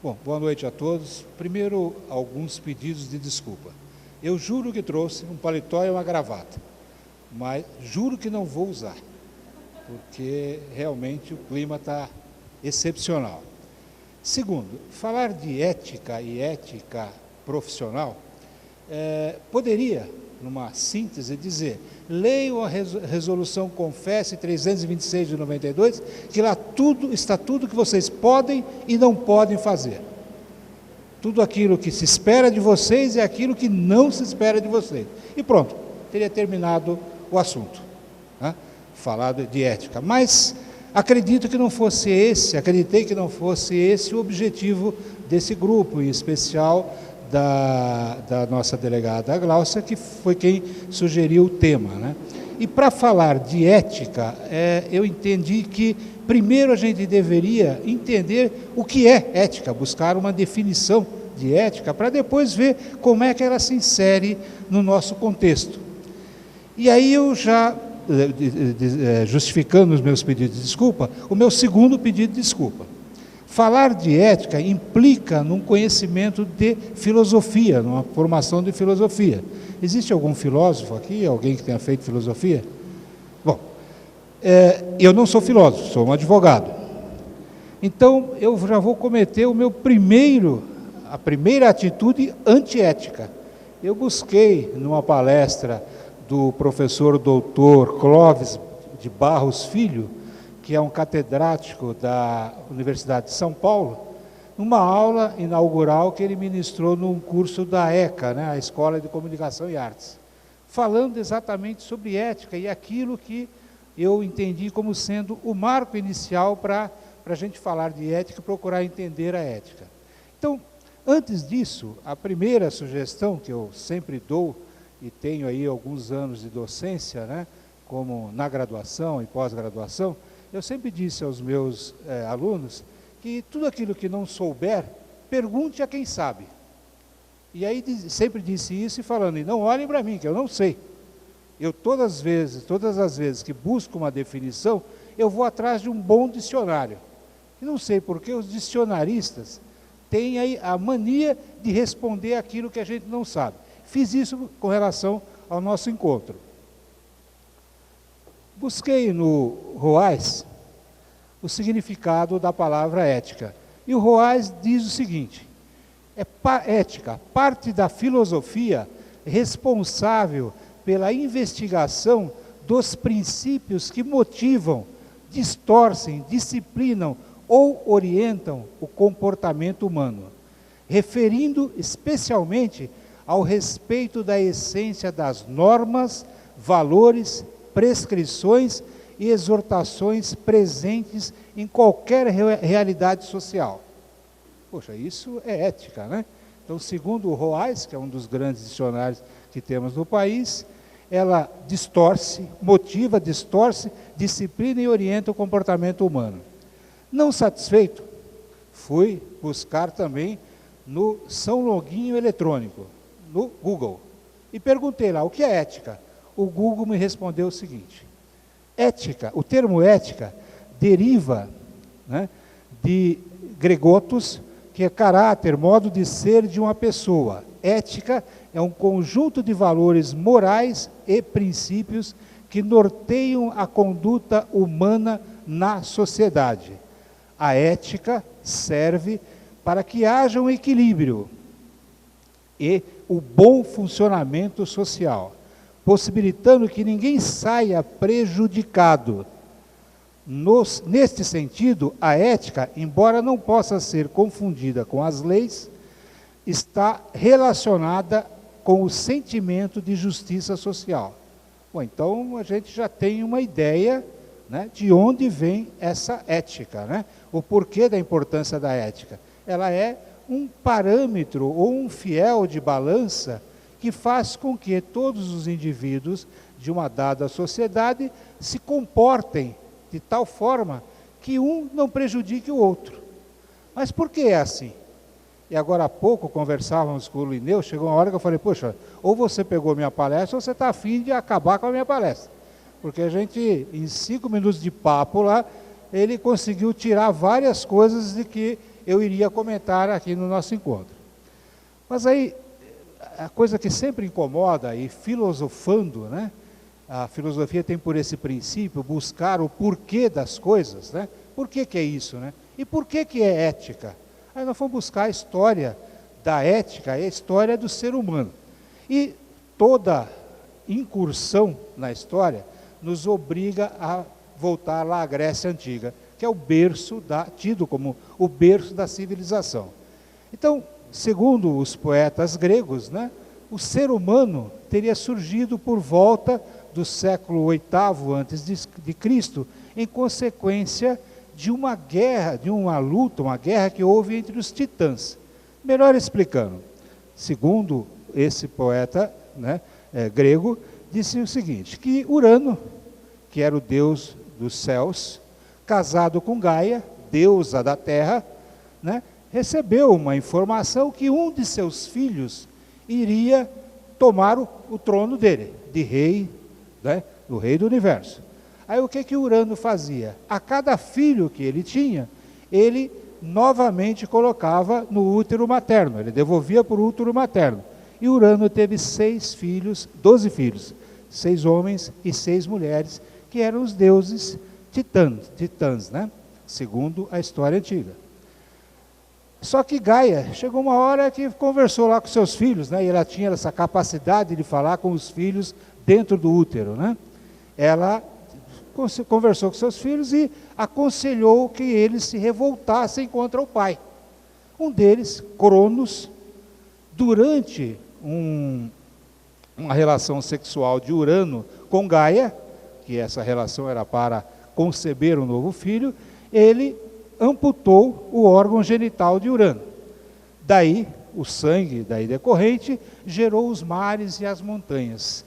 Bom, boa noite a todos. Primeiro, alguns pedidos de desculpa. Eu juro que trouxe um paletó e uma gravata, mas juro que não vou usar, porque realmente o clima está excepcional. Segundo, falar de ética e ética profissional, poderia, numa síntese, dizer: leiam a resolução Confesse 326 de 92, que lá está tudo que vocês podem e não podem fazer. Tudo aquilo que se espera de vocês e aquilo que não se espera de vocês. E pronto, teria terminado o assunto, né? Falado de ética. Mas acreditei que não fosse esse o objetivo desse grupo, em especial da nossa delegada Gláucia, que foi quem sugeriu o tema, né? E para falar de ética, eu entendi que primeiro a gente deveria entender o que é ética, buscar uma definição de ética, para depois ver como é que ela se insere no nosso contexto. E aí eu já, justificando os meus pedidos de desculpa, o meu segundo pedido de desculpa. Falar de ética implica num conhecimento de filosofia, numa formação de filosofia. Existe algum filósofo aqui, alguém que tenha feito filosofia? Bom, eu não sou filósofo, sou um advogado. Então, eu já vou cometer a primeira atitude antiética. Eu busquei, numa palestra do professor doutor Clóvis de Barros Filho, que é um catedrático da Universidade de São Paulo, numa aula inaugural que ele ministrou num curso da ECA, né, a Escola de Comunicação e Artes, falando exatamente sobre ética e aquilo que eu entendi como sendo o marco inicial para a gente falar de ética e procurar entender a ética. Então, antes disso, a primeira sugestão que eu sempre dou, e tenho aí alguns anos de docência, né, como na graduação e pós-graduação, eu sempre disse aos meus alunos que tudo aquilo que não souber, pergunte a quem sabe. E aí sempre disse isso e falando: e não olhem para mim, que eu não sei. Eu todas as vezes que busco uma definição, eu vou atrás de um bom dicionário. E não sei por que os dicionaristas têm aí a mania de responder aquilo que a gente não sabe. Fiz isso com relação ao nosso encontro. Busquei no Roais o significado da palavra ética. E o Roais diz o seguinte: ética, parte da filosofia responsável pela investigação dos princípios que motivam, distorcem, disciplinam ou orientam o comportamento humano, referindo especialmente ao respeito da essência das normas, valores, prescrições e exortações presentes em qualquer realidade social. Poxa, isso é ética, né? Então, segundo o Roais, que é um dos grandes dicionários que temos no país, ela motiva, disciplina e orienta o comportamento humano. Não satisfeito, fui buscar também no São Longuinho Eletrônico, no Google, e perguntei lá: o que é ética? O Google me respondeu o seguinte: ética, o termo ética deriva, né, de gregotos, que é caráter, modo de ser de uma pessoa. Ética é um conjunto de valores morais e princípios que norteiam a conduta humana na sociedade. A ética serve para que haja um equilíbrio e o bom funcionamento social, possibilitando que ninguém saia prejudicado. Neste sentido, a ética, embora não possa ser confundida com as leis, está relacionada com o sentimento de justiça social. Bom, então a gente já tem uma ideia, né, de onde vem essa ética, né? O porquê da importância da ética. Ela é um parâmetro ou um fiel de balança que faz com que todos os indivíduos de uma dada sociedade se comportem de tal forma que um não prejudique o outro. Mas por que é assim? E agora há pouco conversávamos com o Lineu, chegou uma hora que eu falei: poxa, ou você pegou minha palestra ou você está afim de acabar com a minha palestra. Porque a gente, em 5 minutos de papo lá, ele conseguiu tirar várias coisas de que eu iria comentar aqui no nosso encontro. Mas aí, a coisa que sempre incomoda, e filosofando, né? A filosofia tem por esse princípio buscar o porquê das coisas, né? Por que é isso, né? E por que é ética? Aí nós fomos buscar a história da ética, a história do ser humano. E toda incursão na história nos obriga a voltar lá à Grécia Antiga, que é o berço tido como o berço da civilização. Então, segundo os poetas gregos, né, o ser humano teria surgido por volta do século VIII a.C., em consequência de uma guerra, de uma luta, uma guerra que houve entre os titãs. Melhor explicando, segundo esse poeta, né, grego, disse o seguinte, que Urano, que era o deus dos céus, casado com Gaia, deusa da terra, né, recebeu uma informação que um de seus filhos iria tomar o trono dele, de rei, né, o rei do universo. Aí o que Urano fazia? A cada filho que ele tinha, ele novamente colocava no útero materno, ele devolvia para o útero materno. E Urano teve 12 filhos, 6 homens e 6 mulheres, que eram os deuses titãs, né? Segundo a história antiga. Só que Gaia, chegou uma hora que conversou lá com seus filhos, né? E ela tinha essa capacidade de falar com os filhos dentro do útero, né? Ela conversou com seus filhos e aconselhou que eles se revoltassem contra o pai. Um deles, Cronos, durante uma relação sexual de Urano com Gaia, que essa relação era para conceber um novo filho, ele amputou o órgão genital de Urano. Daí, o sangue daí decorrente gerou os mares e as montanhas,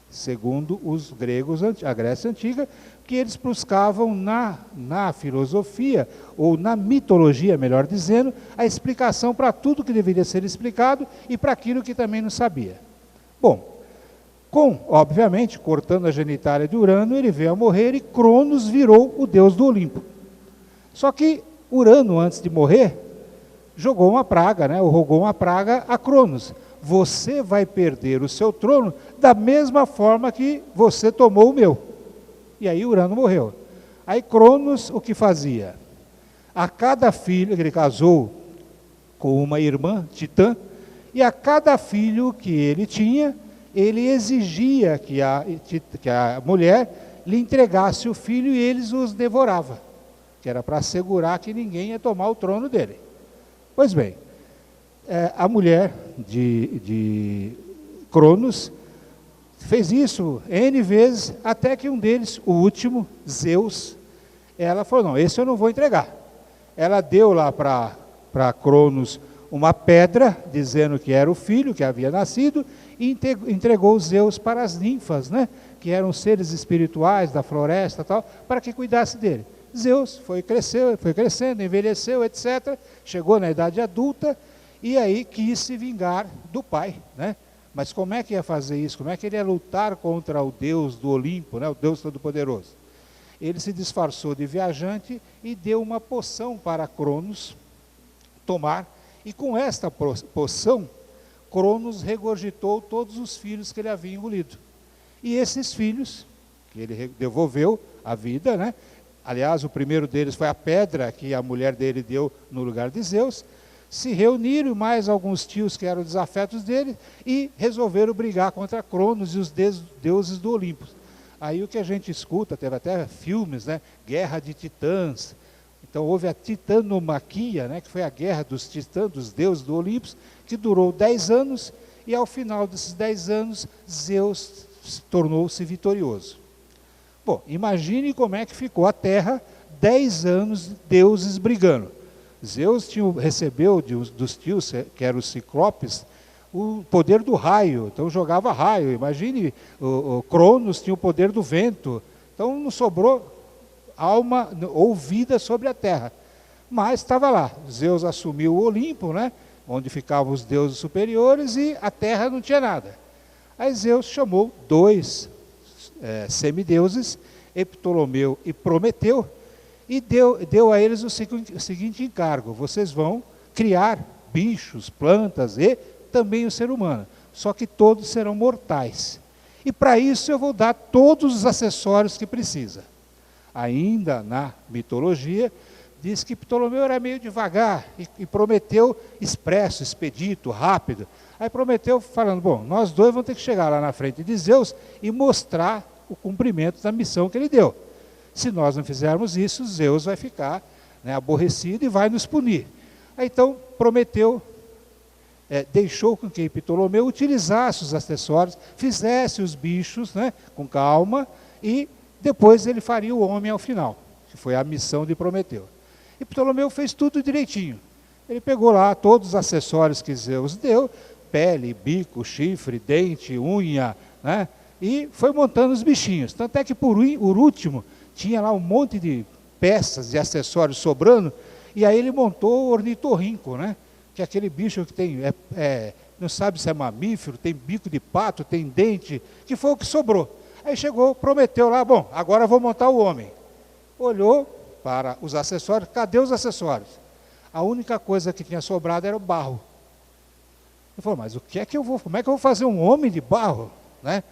segundo os gregos, a Grécia Antiga, que eles buscavam na filosofia, ou na mitologia, melhor dizendo, a explicação para tudo que deveria ser explicado e para aquilo que também não sabia. Bom, obviamente, cortando a genitália de Urano, ele veio a morrer e Cronos virou o deus do Olimpo. Só que Urano, antes de morrer, jogou uma praga, né? Ou rogou uma praga a Cronos. Você vai perder o seu trono da mesma forma que você tomou o meu. E aí Urano morreu. Aí Cronos o que fazia? A cada filho, ele casou com uma irmã, Titã, e a cada filho que ele tinha, ele exigia que a mulher lhe entregasse o filho e eles os devorava, que era para assegurar que ninguém ia tomar o trono dele. Pois bem, a mulher de Cronos fez isso N vezes, até que um deles, o último, Zeus, ela falou, não, esse eu não vou entregar. Ela deu lá para Cronos uma pedra, dizendo que era o filho que havia nascido, e entregou Zeus para as ninfas, né, que eram seres espirituais da floresta e tal, para que cuidasse dele. Zeus foi crescendo, envelheceu, etc., chegou na idade adulta, e aí quis se vingar do pai, né? Mas como é que ia fazer isso? Como é que ele ia lutar contra o Deus do Olimpo, né? O Deus Todo-Poderoso? Ele se disfarçou de viajante e deu uma poção para Cronos tomar, e com esta poção, Cronos regurgitou todos os filhos que ele havia engolido. E esses filhos, que ele devolveu à vida, né? Aliás, o primeiro deles foi a pedra que a mulher dele deu no lugar de Zeus, se reuniram, mais alguns tios que eram desafetos dele, e resolveram brigar contra Cronos e os deuses do Olimpo. Aí o que a gente escuta, teve até filmes, né? Guerra de Titãs. Então houve a titanomaquia, né? Que foi a guerra dos titãs, dos deuses do Olimpo, que durou 10 anos, e ao final desses 10 anos, Zeus tornou-se vitorioso. Bom, imagine como é que ficou a Terra, 10 anos deuses brigando. Zeus recebeu dos tios, que eram os ciclopes, o poder do raio, então jogava raio. Imagine, o Cronos tinha o poder do vento, então não sobrou alma ou vida sobre a terra. Mas estava lá, Zeus assumiu o Olimpo, né, onde ficavam os deuses superiores, e a terra não tinha nada. Aí Zeus chamou 2 semideuses, Ptolomeu e Prometeu, e deu a eles o seguinte encargo: vocês vão criar bichos, plantas e também o ser humano, só que todos serão mortais. E para isso eu vou dar todos os acessórios que precisa. Ainda na mitologia, diz que Ptolomeu era meio devagar e Prometeu expresso, expedito, rápido. Aí Prometeu falando, bom, nós dois vamos ter que chegar lá na frente de Zeus e mostrar o cumprimento da missão que ele deu. Se nós não fizermos isso, Zeus vai ficar, né, aborrecido e vai nos punir. Aí, então Prometeu deixou com que Ptolomeu utilizasse os acessórios, fizesse os bichos, né, com calma, e depois ele faria o homem ao final, que foi a missão de Prometeu. E Ptolomeu fez tudo direitinho. Ele pegou lá todos os acessórios que Zeus deu, pele, bico, chifre, dente, unha, né, e foi montando os bichinhos. Tanto é que por último tinha lá um monte de peças de acessórios sobrando, e aí ele montou o ornitorrinco, né, que é aquele bicho que tem, não sabe se é mamífero, tem bico de pato, tem dente, que foi o que sobrou. Aí chegou, Prometeu lá, bom, agora vou montar o homem. Olhou para os acessórios, cadê os acessórios? A única coisa que tinha sobrado era o barro. Ele falou, mas como é que eu vou fazer um homem de barro? Né?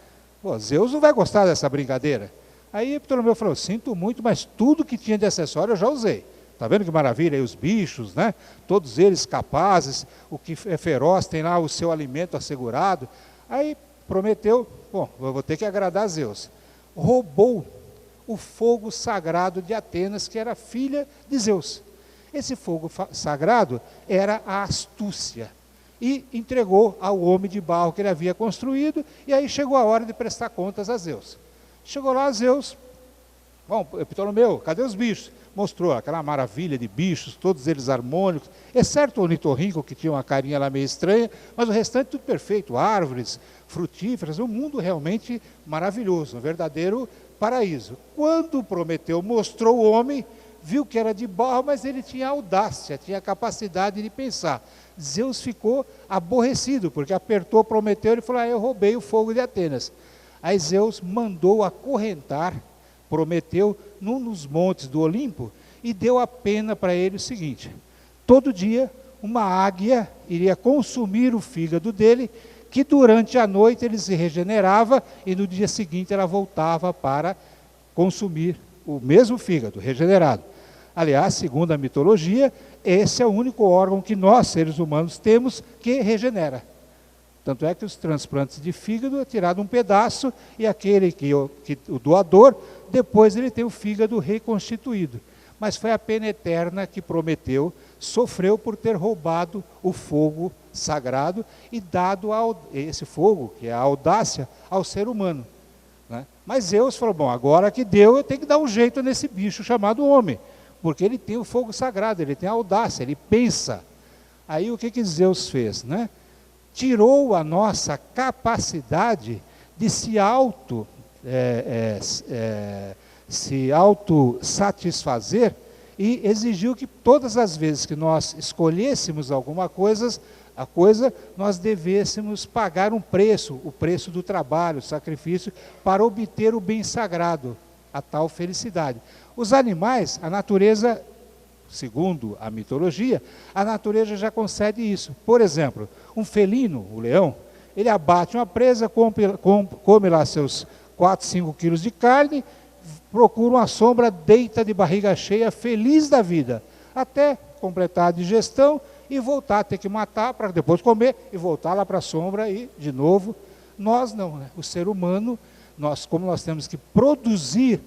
Pô, Zeus não vai gostar dessa brincadeira. Aí Ptolomeu falou, sinto muito, mas tudo que tinha de acessório eu já usei. Está vendo que maravilha? Aí os bichos, né? Todos eles capazes, o que é feroz tem lá o seu alimento assegurado. Aí Prometeu, bom, eu vou ter que agradar a Zeus. Roubou o fogo sagrado de Atenas, que era filha de Zeus. Esse fogo sagrado era a astúcia. E entregou ao homem de barro que ele havia construído, e aí chegou a hora de prestar contas a Zeus. Chegou lá Zeus, bom, Ptolomeu, cadê os bichos? Mostrou aquela maravilha de bichos, todos eles harmônicos, exceto o ornitorrinco, que tinha uma carinha lá meio estranha, mas o restante tudo perfeito, árvores, frutíferas, um mundo realmente maravilhoso, um verdadeiro paraíso. Quando Prometeu mostrou o homem, viu que era de barro, mas ele tinha audácia, tinha capacidade de pensar. Zeus ficou aborrecido, porque apertou Prometeu e falou, eu roubei o fogo de Atenas. Aí Zeus mandou acorrentar Prometeu num dos montes do Olimpo e deu a pena para ele o seguinte, todo dia uma águia iria consumir o fígado dele, que durante a noite ele se regenerava e no dia seguinte ela voltava para consumir o mesmo fígado regenerado. Aliás, segundo a mitologia, esse é o único órgão que nós, seres humanos, temos que regenera. Tanto é que os transplantes de fígado é tirado um pedaço e aquele o doador, depois ele tem o fígado reconstituído. Mas foi a pena eterna que Prometeu sofreu por ter roubado o fogo sagrado e dado esse fogo, que é a audácia, ao ser humano. Né? Mas Zeus falou, bom, agora que deu, eu tenho que dar um jeito nesse bicho chamado homem, porque ele tem o fogo sagrado, ele tem a audácia, ele pensa. Aí o que Zeus fez? Né? Tirou a nossa capacidade de se autossatisfazer e exigiu que todas as vezes que nós escolhêssemos alguma coisa, nós devêssemos pagar um preço, o preço do trabalho, o sacrifício, para obter o bem sagrado, a tal felicidade. Os animais, a natureza, segundo a mitologia, a natureza já concede isso. Por exemplo, um felino, o leão, ele abate uma presa, come lá seus 4, 5 quilos de carne, procura uma sombra, deita de barriga cheia, feliz da vida, até completar a digestão e voltar a ter que matar para depois comer e voltar lá para a sombra e de novo. Nós não, né? O ser humano, como nós temos que produzir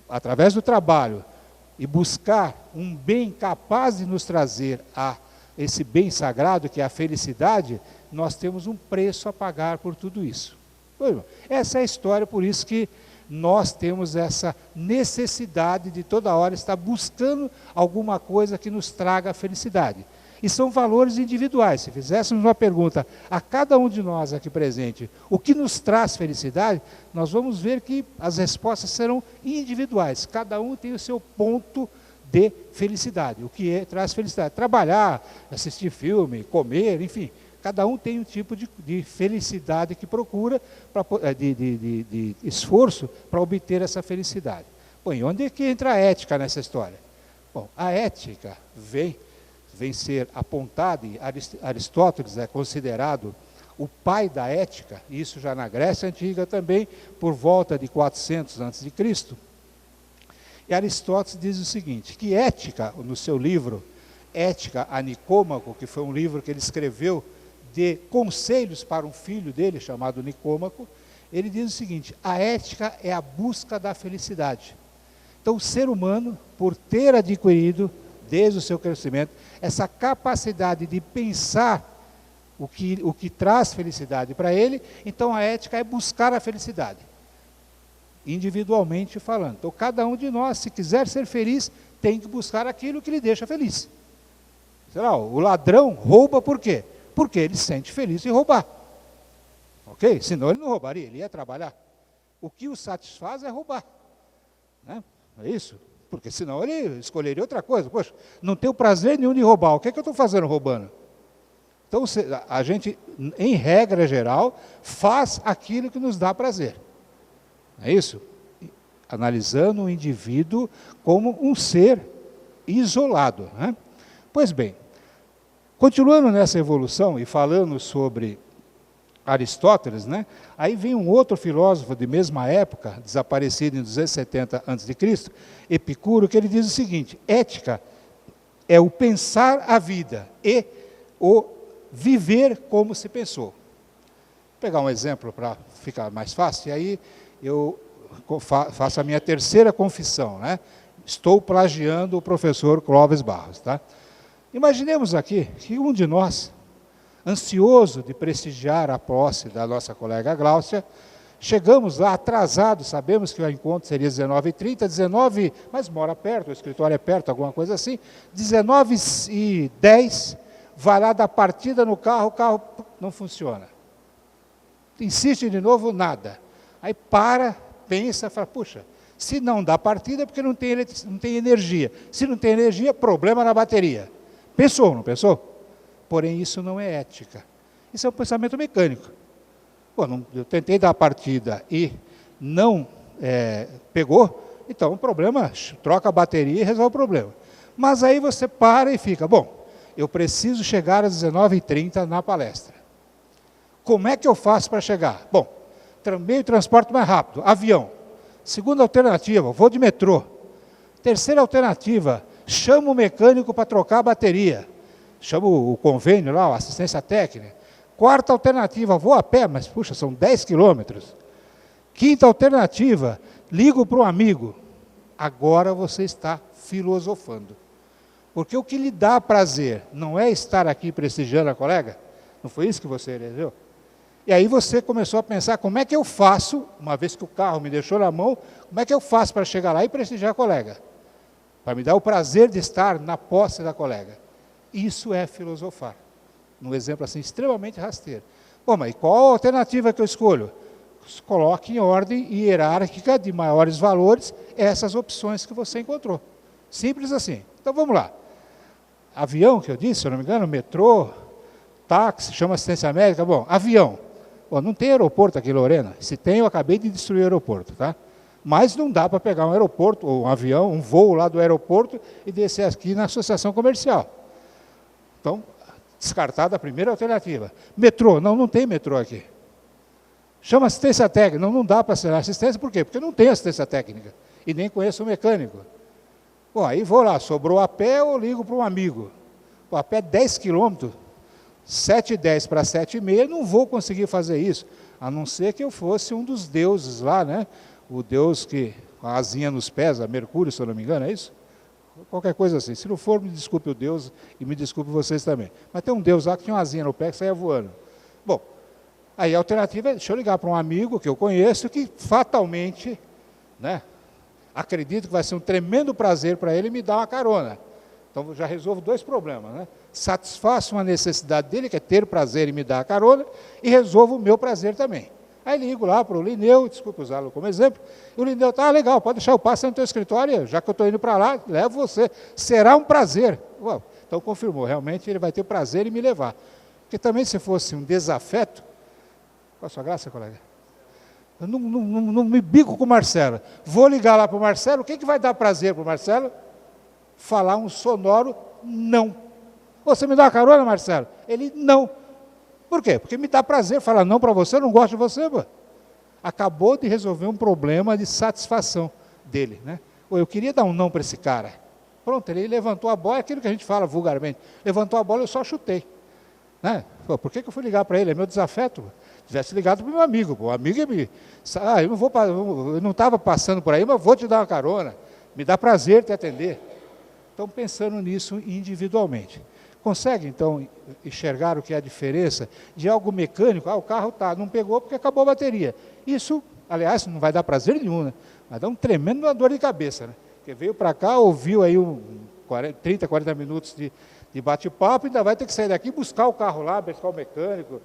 através do trabalho e buscar um bem capaz de nos trazer a esse bem sagrado que é a felicidade, nós temos um preço a pagar por tudo isso. Essa é a história, por isso que nós temos essa necessidade de toda hora estar buscando alguma coisa que nos traga a felicidade. E são valores individuais. Se fizéssemos uma pergunta a cada um de nós aqui presente, o que nos traz felicidade, nós vamos ver que as respostas serão individuais. Cada um tem o seu ponto de felicidade. O que traz felicidade? Trabalhar, assistir filme, comer, enfim. Cada um tem um tipo de felicidade que procura, de esforço para obter essa felicidade. Bom, e onde é que entra a ética nessa história? Bom, a ética vem ser apontada, e Aristóteles é considerado o pai da ética, isso já na Grécia Antiga também, por volta de 400 a.C. E Aristóteles diz o seguinte, que ética, no seu livro Ética a Nicômaco, que foi um livro que ele escreveu de conselhos para um filho dele, chamado Nicômaco, ele diz o seguinte, a ética é a busca da felicidade. Então o ser humano, por ter adquirido, desde o seu crescimento, essa capacidade de pensar o que traz felicidade para ele, então a ética é buscar a felicidade, individualmente falando. Então cada um de nós, se quiser ser feliz, tem que buscar aquilo que lhe deixa feliz. Sei lá, o ladrão rouba por quê? Porque ele se sente feliz em roubar. Ok? Senão ele não roubaria, ele ia trabalhar. O que o satisfaz é roubar. Né? É isso? Porque senão ele escolheria outra coisa. Poxa, não tenho prazer nenhum de roubar, o que é que eu estou fazendo roubando? Então, a gente, em regra geral, faz aquilo que nos dá prazer. É isso? Analisando o indivíduo como um ser isolado. Né? Pois bem, continuando nessa evolução e falando sobre Aristóteles, né? Aí vem um outro filósofo de mesma época, desaparecido em 270 a.C., Epicuro, que ele diz o seguinte, ética é o pensar a vida e o viver como se pensou. Vou pegar um exemplo para ficar mais fácil, e aí eu faço a minha terceira confissão, né? Estou plagiando o professor Clóvis Barros, tá? Imaginemos aqui que um de nós, ansioso de prestigiar a posse da nossa colega Gláucia, chegamos lá atrasados, sabemos que o encontro seria 19h30, 19, mas mora perto, o escritório é perto, alguma coisa assim, 19h10, vai lá dar partida no carro, o carro não funciona. Insiste de novo, nada. Aí para, pensa, fala, puxa, se não dá partida é porque não tem energia. Se não tem energia, problema na bateria. Pensou, não pensou? Porém, isso não é ética. Isso é um pensamento mecânico. Pô, eu tentei dar a partida e não pegou, então o problema, troca a bateria e resolve o problema. Mas aí você para e fica, bom, eu preciso chegar às 19h30 na palestra. Como é que eu faço para chegar? Bom, meio de transporte mais rápido, avião. Segunda alternativa, vou de metrô. Terceira alternativa, chamo o mecânico para trocar a bateria. Chamo o convênio lá, a assistência técnica. Quarta alternativa, vou a pé, mas puxa, são 10 quilômetros. Quinta alternativa, ligo para um amigo. Agora você está filosofando. Porque o que lhe dá prazer não é estar aqui prestigiando a colega? Não foi isso que você elegeu? E aí você começou a pensar, como é que eu faço, uma vez que o carro me deixou na mão, como é que eu faço para chegar lá e prestigiar a colega? Para me dar o prazer de estar na posse da colega. Isso é filosofar. Num exemplo assim, extremamente rasteiro. Bom, mas qual a alternativa que eu escolho? Coloque em ordem hierárquica de maiores valores essas opções que você encontrou. Simples assim. Então vamos lá. Avião, que eu disse, se eu não me engano, metrô, táxi, chama assistência médica, bom, avião. Bom, não tem aeroporto aqui, Lorena. Se tem, eu acabei de destruir o aeroporto, tá? Mas não dá para pegar um aeroporto, ou um avião, um voo lá do aeroporto e descer aqui na associação comercial. Então, descartada a primeira alternativa. Metrô, não tem metrô aqui. Chama assistência técnica, não dá para ser assistência, por quê? Porque não tem assistência técnica, e nem conheço o mecânico. Bom, aí vou lá, sobrou a pé ou ligo para um amigo. Pô, a pé 10 quilômetros, 7h10 para 7h30, não vou conseguir fazer isso, a não ser que eu fosse um dos deuses lá, né? O deus que, com a asinha nos pés, a Mercúrio, se eu não me engano, é isso? Qualquer coisa assim. Se não for, me desculpe o Deus e me desculpe vocês também. Mas tem um Deus lá que tinha uma asinha no pé que saia voando. Bom, aí a alternativa é, deixa eu ligar para um amigo que eu conheço, que fatalmente, né, acredito que vai ser um tremendo prazer para ele me dar uma carona. Então já resolvo dois problemas, né? Satisfaço uma necessidade dele, que é ter prazer e me dar a carona, e resolvo o meu prazer também. Aí ligo lá para o Lineu, desculpa usá-lo como exemplo, e o Lineu, tá legal, pode deixar eu passar no teu escritório, já que eu estou indo para lá, levo você, será um prazer. Uau, então confirmou, realmente ele vai ter prazer em me levar. Porque também se fosse um desafeto, qual a sua graça, colega? Eu não me bico com o Marcelo. Vou ligar lá para o Marcelo, o que vai dar prazer para o Marcelo? Falar um sonoro não. Você me dá uma carona, Marcelo? Ele não. Por quê? Porque me dá prazer falar não para você, eu não gosto de você. Pô. Acabou de resolver um problema de satisfação dele. Né? Eu queria dar um não para esse cara. Pronto, ele levantou a bola, é aquilo que a gente fala vulgarmente. Levantou a bola, eu só chutei. Né? Pô, por que eu fui ligar para ele? É meu desafeto. Tivesse ligado para o meu amigo. O amigo me... eu não estava passando por aí, mas vou te dar uma carona. Me dá prazer te atender. Então, pensando nisso individualmente. Consegue, então, enxergar o que é a diferença de algo mecânico? O carro não pegou porque acabou a bateria. Isso, aliás, não vai dar prazer nenhum, né? Vai dar um tremendo dor de cabeça. Né? Porque veio para cá, ouviu aí 30, 40 minutos de bate-papo, ainda vai ter que sair daqui, buscar o carro lá, buscar o mecânico,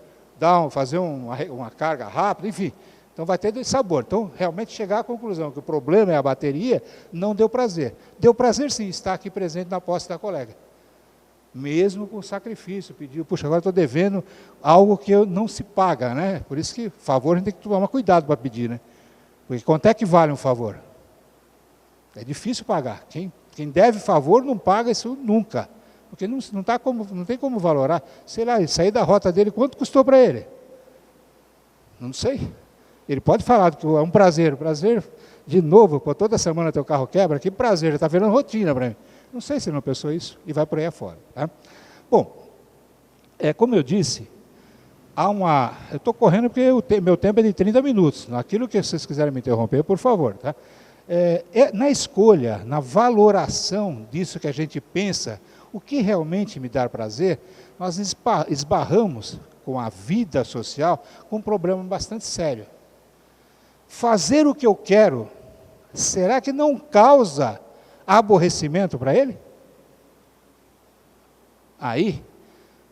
fazer uma carga rápida, enfim. Então vai ter esse sabor. Então, realmente chegar à conclusão que o problema é a bateria, não deu prazer. Deu prazer sim, estar aqui presente na posse da colega. Mesmo com sacrifício, pediu, puxa, agora estou devendo algo que não se paga, né? Por isso que favor a gente tem que tomar cuidado para pedir, né? Porque quanto é que vale um favor? É difícil pagar. Quem deve favor não paga isso nunca. Porque não tem como valorar. Sei lá, sair da rota dele, quanto custou para ele? Não sei. Ele pode falar que é um prazer. Prazer, de novo, pô, toda semana teu carro quebra, que prazer, ele está virando rotina para mim. Não sei se ele não pensou isso e vai por aí afora. Tá? Bom, como eu disse, eu estou correndo porque meu tempo é de 30 minutos. Naquilo que vocês quiserem me interromper, por favor. Tá? Na escolha, na valoração disso que a gente pensa, o que realmente me dá prazer, nós esbarramos com a vida social com um problema bastante sério. Fazer o que eu quero, será que não causa aborrecimento para ele? Aí,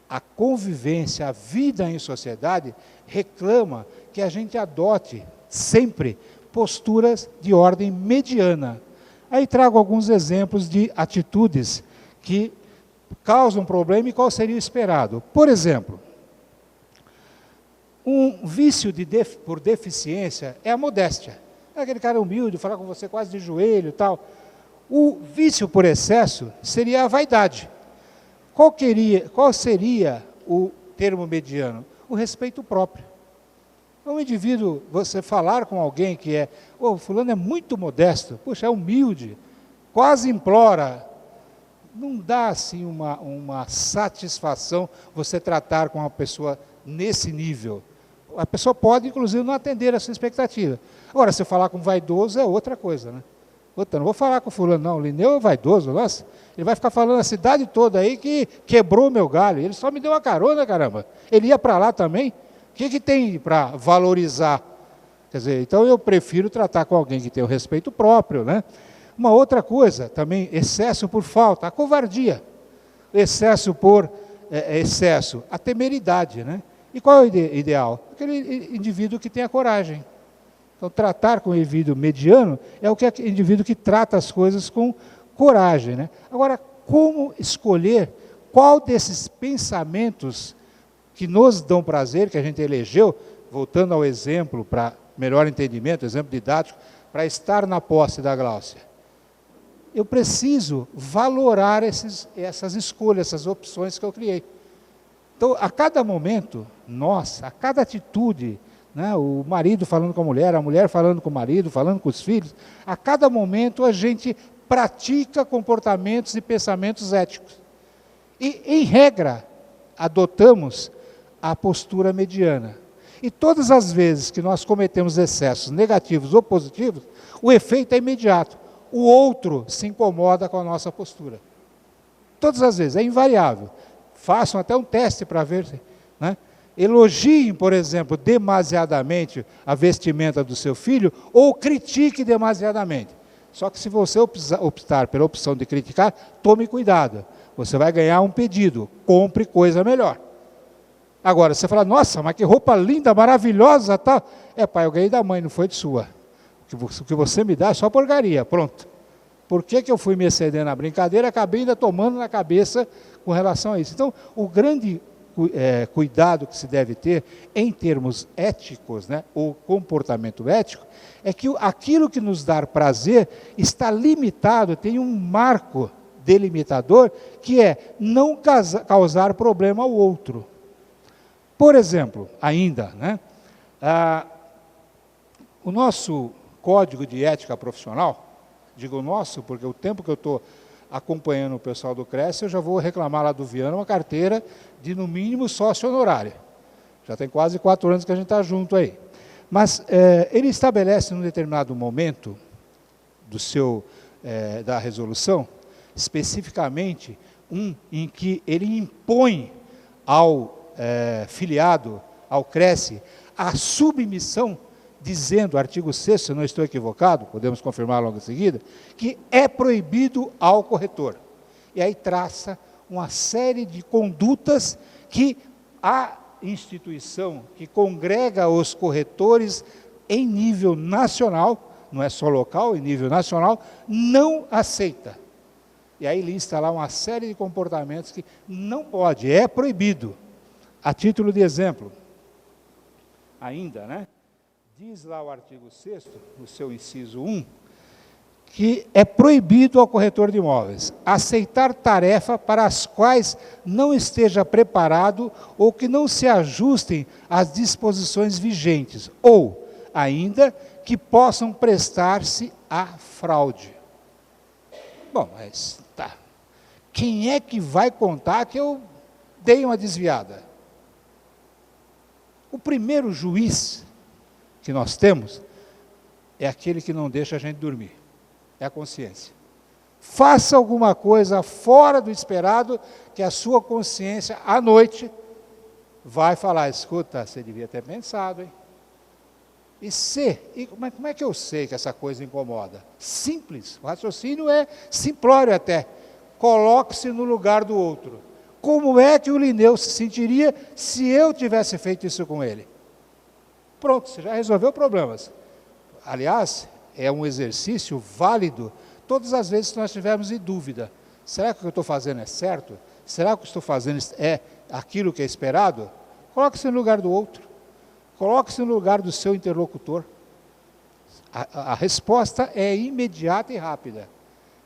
a convivência, a vida em sociedade, reclama que a gente adote sempre posturas de ordem mediana. Aí trago alguns exemplos de atitudes que causam problema e qual seria o esperado. Por exemplo, um vício por deficiência é a modéstia. É aquele cara humilde, falar com você quase de joelho e tal. O vício por excesso seria a vaidade. Qual seria o termo mediano? O respeito próprio. Um indivíduo, você falar com alguém que fulano é muito modesto, puxa, é humilde, quase implora, não dá assim uma satisfação você tratar com uma pessoa nesse nível. A pessoa pode, inclusive, não atender a sua expectativa. Agora, se falar com vaidoso é outra coisa, né? Outra, não vou falar com fulano, não, o Lineu é vaidoso, nossa, ele vai ficar falando a cidade toda aí que quebrou o meu galho, ele só me deu uma carona, caramba, ele ia para lá também, o que tem para valorizar? Quer dizer, então eu prefiro tratar com alguém que tem o respeito próprio, né? Uma outra coisa, também, excesso por falta, a covardia, excesso por excesso, a temeridade, né? E qual é o ideal? Aquele indivíduo que tem a coragem. Então, tratar com o indivíduo mediano é o indivíduo que trata as coisas com coragem, né? Agora, como escolher qual desses pensamentos que nos dão prazer, que a gente elegeu, voltando ao exemplo para melhor entendimento, exemplo didático, para estar na posse da Gláucia? Eu preciso valorar essas escolhas, essas opções que eu criei. Então, a cada momento, a cada atitude, né, o marido falando com a mulher falando com o marido, falando com os filhos, a cada momento a gente pratica comportamentos e pensamentos éticos. E, em regra, adotamos a postura mediana. E todas as vezes que nós cometemos excessos negativos ou positivos, o efeito é imediato. O outro se incomoda com a nossa postura. Todas as vezes, é invariável. Façam até um teste para ver, né? Elogiem, por exemplo, demasiadamente a vestimenta do seu filho ou critique demasiadamente. Só que se você optar pela opção de criticar, tome cuidado. Você vai ganhar um pedido, compre coisa melhor. Agora, você fala, nossa, mas que roupa linda, maravilhosa, tal. Pai, eu ganhei da mãe, não foi de sua. O que você me dá é só porcaria, pronto. Por que eu fui me exceder na brincadeira, acabei ainda tomando na cabeça com relação a isso. Então, o grande cuidado que se deve ter em termos éticos, né, ou comportamento ético, é que aquilo que nos dá prazer está limitado, tem um marco delimitador, que é não causar problema ao outro. Por exemplo, ainda, né, o nosso Código de Ética Profissional, digo nosso, porque o tempo que eu estou acompanhando o pessoal do CRES, eu já vou reclamar lá do Viana uma carteira de, no mínimo, sócio honorário. Já tem quase 4 anos que a gente está junto aí. Mas ele estabelece, num determinado momento da resolução, especificamente em que ele impõe ao filiado, ao CRES, a submissão, dizendo, artigo 6º, se eu não estou equivocado, podemos confirmar logo em seguida, que é proibido ao corretor. E aí traça uma série de condutas que a instituição que congrega os corretores em nível nacional, não é só local, em nível nacional, não aceita. E aí lista lá uma série de comportamentos que não pode, é proibido. A título de exemplo, ainda, né? Diz lá o artigo 6º, no seu inciso 1, que é proibido ao corretor de imóveis aceitar tarefa para as quais não esteja preparado ou que não se ajustem às disposições vigentes, ou, ainda, que possam prestar-se à fraude. Bom, mas tá. Quem é que vai contar que eu dei uma desviada? O primeiro juiz que nós temos é aquele que não deixa a gente dormir, é a consciência. Faça alguma coisa fora do esperado, que a sua consciência, à noite, vai falar, escuta, você devia ter pensado, hein? Como é que eu sei que essa coisa incomoda? Simples, o raciocínio é simplório até. Coloque-se no lugar do outro. Como é que o Linneu se sentiria se eu tivesse feito isso com ele? Pronto, você já resolveu problemas. Aliás, é um exercício válido todas as vezes que nós tivermos em dúvida. Será que o que eu estou fazendo é certo? Será que o que estou fazendo é aquilo que é esperado? Coloque-se no lugar do outro. Coloque-se no lugar do seu interlocutor. A resposta é imediata e rápida.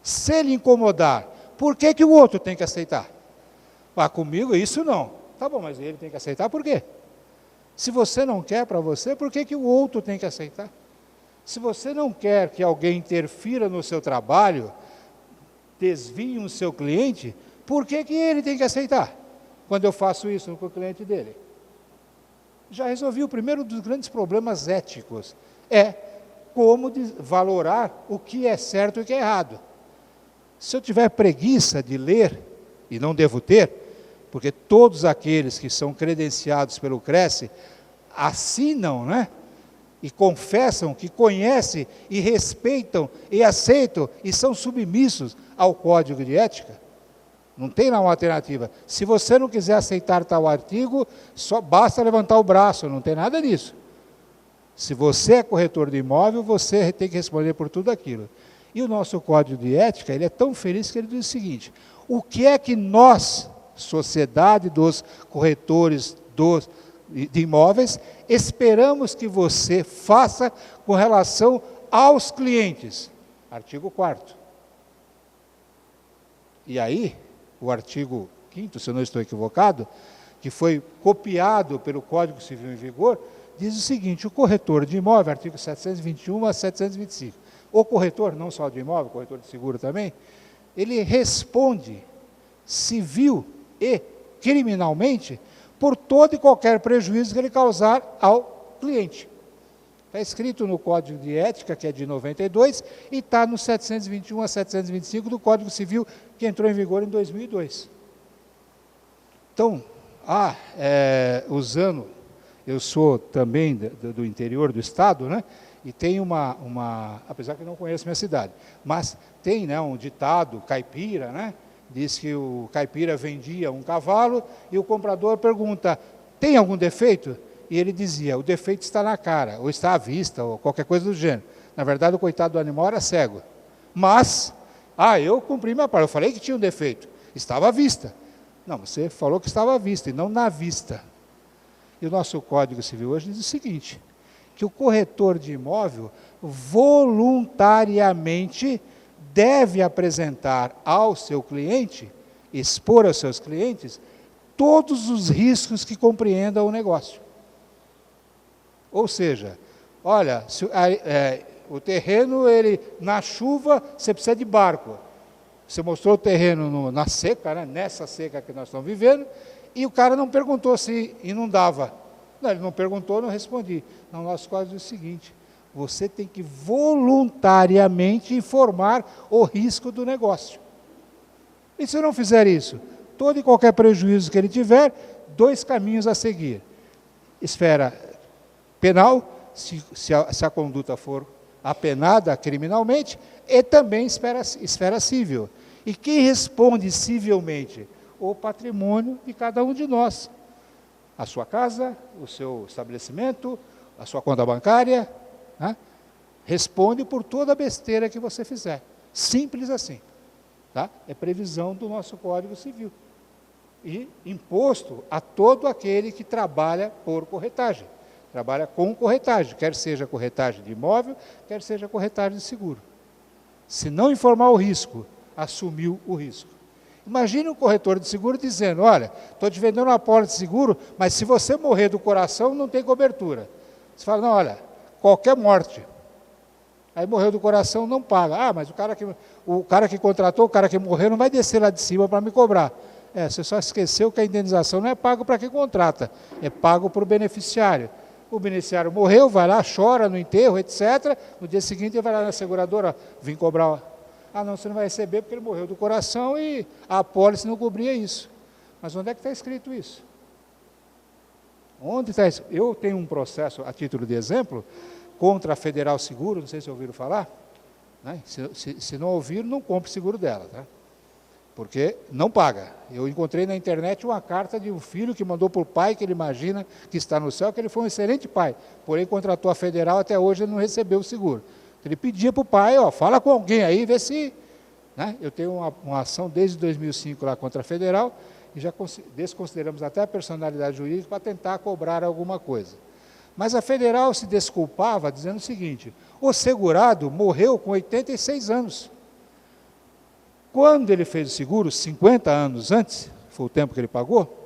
Se ele incomodar, por que o outro tem que aceitar? Comigo isso não. Tá bom, mas ele tem que aceitar por quê? Se você não quer para você, por que o outro tem que aceitar? Se você não quer que alguém interfira no seu trabalho, desvie o seu cliente, por que ele tem que aceitar? Quando eu faço isso com o cliente dele? Já resolvi o primeiro dos grandes problemas éticos. É como valorar o que é certo e o que é errado. Se eu tiver preguiça de ler, e não devo ter, porque todos aqueles que são credenciados pelo CRES assinam, né? E confessam que conhecem e respeitam e aceitam e são submissos ao Código de Ética. Não tem lá uma alternativa. Se você não quiser aceitar tal artigo, só basta levantar o braço, não tem nada disso. Se você é corretor de imóvel, você tem que responder por tudo aquilo. E o nosso Código de Ética, ele é tão feliz que ele diz o seguinte: o que é que nós, sociedade dos corretores de imóveis, esperamos que você faça com relação aos clientes? Artigo 4º. E aí, o artigo 5º, se eu não estou equivocado, que foi copiado pelo Código Civil em vigor, diz o seguinte: o corretor de imóvel, artigo 721 a 725, o corretor, não só de imóvel, corretor de seguro também, ele responde civil e criminalmente por todo e qualquer prejuízo que ele causar ao cliente. Está escrito no Código de Ética, que é de 92, e está no 721 a 725 do Código Civil, que entrou em vigor em 2002. Então, usando, eu sou também do interior do estado, né? E tem apesar que eu não conheço minha cidade, mas tem, né, um ditado caipira, né? Diz que o caipira vendia um cavalo e o comprador pergunta: tem algum defeito? E ele dizia: o defeito está na cara, ou está à vista, ou qualquer coisa do gênero. Na verdade, o coitado do animal era cego. Mas, eu cumpri minha parte, eu falei que tinha um defeito, estava à vista. Não, você falou que estava à vista e não na vista. E o nosso Código Civil hoje diz o seguinte, que o corretor de imóvel voluntariamente deve apresentar ao seu cliente, expor aos seus clientes, todos os riscos que compreenda o negócio. Ou seja, olha, o terreno, na chuva, você precisa de barco. Você mostrou o terreno na seca, né, nessa seca que nós estamos vivendo, e o cara não perguntou se inundava. Não, ele não perguntou, não respondi. Não, nosso código diz o seguinte, você tem que voluntariamente informar o risco do negócio. E se eu não fizer isso? Todo e qualquer prejuízo que ele tiver, 2 caminhos a seguir. Esfera penal, se a conduta for apenada criminalmente, e também esfera civil. E quem responde civilmente? O patrimônio de cada um de nós. A sua casa, o seu estabelecimento, a sua conta bancária, né? Responde por toda a besteira que você fizer. Simples assim. Tá? É previsão do nosso Código Civil. E imposto a todo aquele que trabalha por corretagem. Trabalha com corretagem, quer seja corretagem de imóvel, quer seja corretagem de seguro. Se não informar o risco, assumiu o risco. Imagine um corretor de seguro dizendo, olha, estou te vendendo uma pólice de seguro, mas se você morrer do coração, não tem cobertura. Você fala, não, olha, qualquer morte. Aí morreu do coração, não paga. Ah, mas o cara que contratou, o cara que morreu, não vai descer lá de cima para me cobrar. Você só esqueceu que a indenização não é pago para quem contrata, é pago para o beneficiário. O beneficiário morreu, vai lá, chora no enterro, etc. No dia seguinte ele vai lá na seguradora, vim cobrar. Ah, não, você não vai receber porque ele morreu do coração e a apólice não cobria isso. Mas onde é que está escrito isso? Onde está isso? Eu tenho um processo, a título de exemplo, contra a Federal Seguro, não sei se ouviram falar. Né? Se não ouviram, não compre seguro dela, tá? Porque não paga. Eu encontrei na internet uma carta de um filho que mandou para o pai, que ele imagina que está no céu, que ele foi um excelente pai, porém contratou a Federal, até hoje ele não recebeu o seguro. Ele pedia para o pai, ó, fala com alguém aí, vê se... Né? Eu tenho uma ação desde 2005 lá contra a Federal, e já desconsideramos até a personalidade jurídica para tentar cobrar alguma coisa. Mas a Federal se desculpava dizendo o seguinte, o segurado morreu com 86 anos. Quando ele fez o seguro, 50 anos antes, foi o tempo que ele pagou,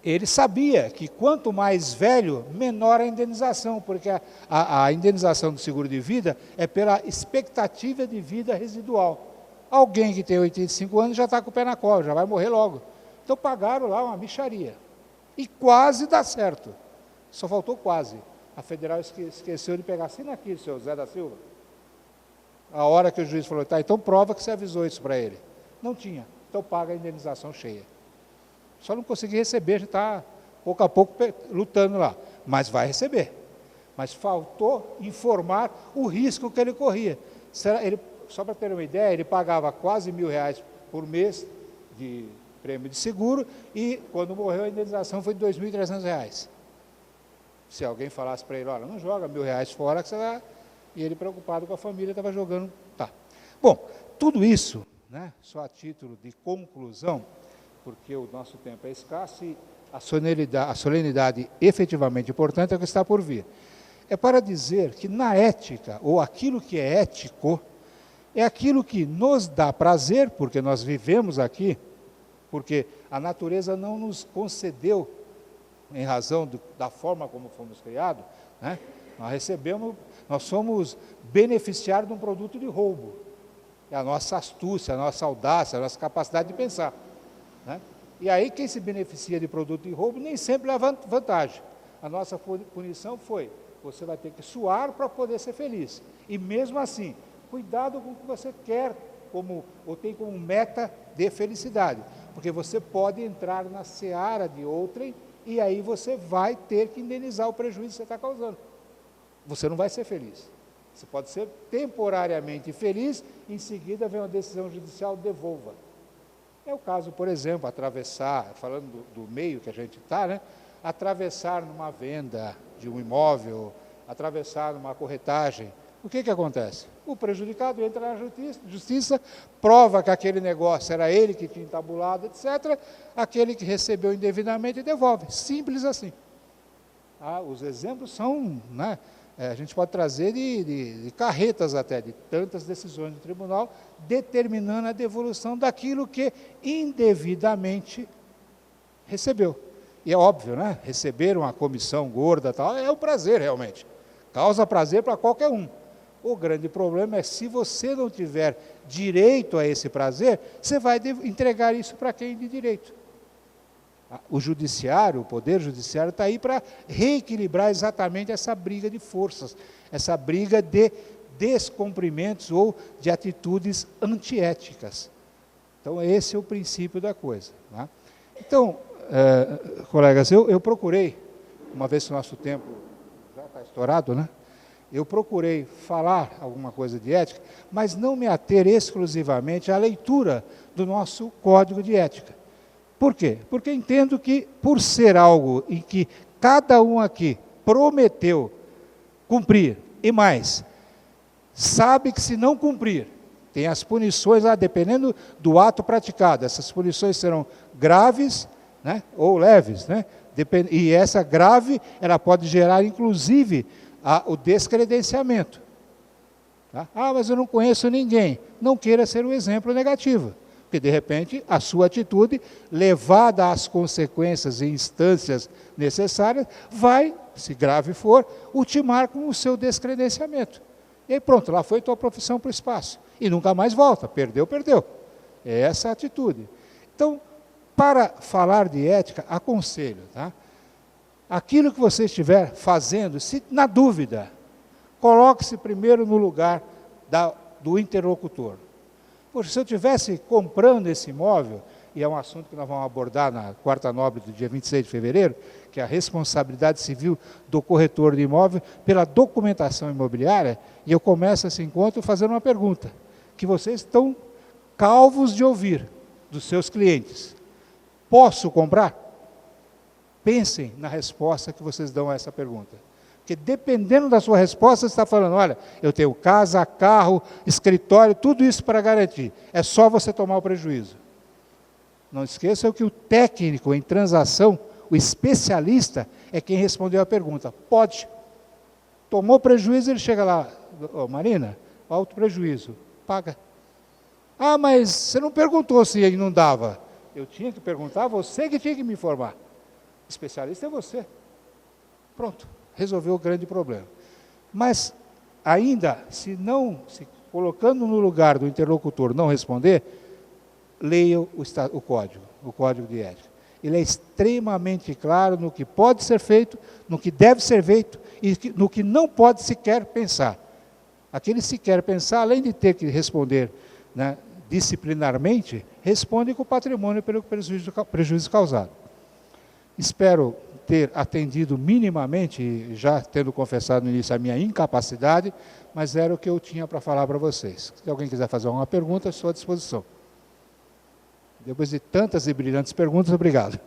ele sabia que quanto mais velho, menor a indenização, porque a indenização do seguro de vida é pela expectativa de vida residual. Alguém que tem 85 anos já está com o pé na cova, já vai morrer logo. Então pagaram lá uma mixaria. E quase dá certo. Só faltou quase. A Federal esqueceu de pegar, assina aqui, seu Zé da Silva. A hora que o juiz falou, tá, então prova que você avisou isso para ele. Não tinha, então paga a indenização cheia. Só não consegui receber, já está pouco a pouco lutando lá. Mas vai receber. Mas faltou informar o risco que ele corria. Só para ter uma ideia, ele pagava quase R$1.000 por mês de prêmio de seguro e quando morreu a indenização foi de R$2.300. Se alguém falasse para ele, olha, não joga R$1.000 fora, que você vai... E ele, preocupado com a família, estava jogando. Tá. Bom, tudo isso, né, só a título de conclusão, porque o nosso tempo é escasso e a solenidade efetivamente importante é o que está por vir. É para dizer que na ética, ou aquilo que é ético, é aquilo que nos dá prazer, porque nós vivemos aqui, porque a natureza não nos concedeu, em razão da forma como fomos criados, né, nós somos beneficiários de um produto de roubo. É a nossa astúcia, a nossa audácia, a nossa capacidade de pensar. Né? E aí quem se beneficia de produto de roubo nem sempre leva vantagem. A nossa punição foi, você vai ter que suar para poder ser feliz. E mesmo assim, cuidado com o que você quer, ou tem como meta de felicidade. Porque você pode entrar na seara de outrem e aí você vai ter que indenizar o prejuízo que você está causando. Você não vai ser feliz. Você pode ser temporariamente feliz, em seguida vem uma decisão judicial, devolva. É o caso, por exemplo, atravessar, falando do meio que a gente está, né? Atravessar numa venda de um imóvel, atravessar numa corretagem. O que acontece? O prejudicado entra na justiça, prova que aquele negócio era ele que tinha entabulado, etc. Aquele que recebeu indevidamente devolve. Simples assim. Os exemplos são, né, a gente pode trazer de carretas até, de tantas decisões do tribunal, determinando a devolução daquilo que indevidamente recebeu. E é óbvio, né? Receber uma comissão gorda, tal, é um prazer realmente. Causa prazer para qualquer um. O grande problema é se você não tiver direito a esse prazer, você vai entregar isso para quem de direito. O judiciário, o poder judiciário está aí para reequilibrar exatamente essa briga de forças, essa briga de descumprimentos ou de atitudes antiéticas. Então, esse é o princípio da coisa. Né? Então, colegas, eu procurei, uma vez que o nosso tempo já está estourado, né? Eu procurei falar alguma coisa de ética, mas não me ater exclusivamente à leitura do nosso Código de Ética. Por quê? Porque entendo que, por ser algo em que cada um aqui prometeu cumprir, e mais, sabe que se não cumprir, tem as punições lá, dependendo do ato praticado, essas punições serão graves, né, ou leves, né? E essa grave, ela pode gerar, inclusive, o descredenciamento. Tá? Mas eu não conheço ninguém. Não queira ser um exemplo negativo, porque, de repente, a sua atitude, levada às consequências e instâncias necessárias, vai, se grave for, ultimar com o seu descredenciamento. E aí pronto, lá foi tua profissão para o espaço. E nunca mais volta. Perdeu, perdeu. É essa a atitude. Então, para falar de ética, aconselho, tá? Aquilo que você estiver fazendo, se na dúvida, coloque-se primeiro no lugar do interlocutor. Poxa, se eu estivesse comprando esse imóvel, e é um assunto que nós vamos abordar na quarta nobre do dia 26 de fevereiro, que é a responsabilidade civil do corretor de imóvel pela documentação imobiliária, e eu começo esse encontro fazendo uma pergunta, que vocês estão calvos de ouvir dos seus clientes. Posso comprar? Pensem na resposta que vocês dão a essa pergunta. Porque dependendo da sua resposta, você está falando, olha, eu tenho casa, carro, escritório, tudo isso para garantir. É só você tomar o prejuízo. Não esqueçam que o técnico em transação, o especialista, é quem respondeu a pergunta. Pode. Tomou prejuízo, ele chega lá, Marina, alto prejuízo, paga. Mas você não perguntou se ele não dava. Eu tinha que perguntar, você que tinha que me informar. Especialista é você. Pronto, resolveu o grande problema. Mas, ainda, se colocando no lugar do interlocutor não responder, leia o Código de Ética. Ele é extremamente claro no que pode ser feito, no que deve ser feito e no que não pode sequer pensar. Aquele sequer pensar, além de ter que responder, né, disciplinarmente, responde com o patrimônio pelo prejuízo causado. Espero ter atendido minimamente, já tendo confessado no início a minha incapacidade, mas era o que eu tinha para falar para vocês. Se alguém quiser fazer alguma pergunta, estou à disposição. Depois de tantas e brilhantes perguntas, obrigado.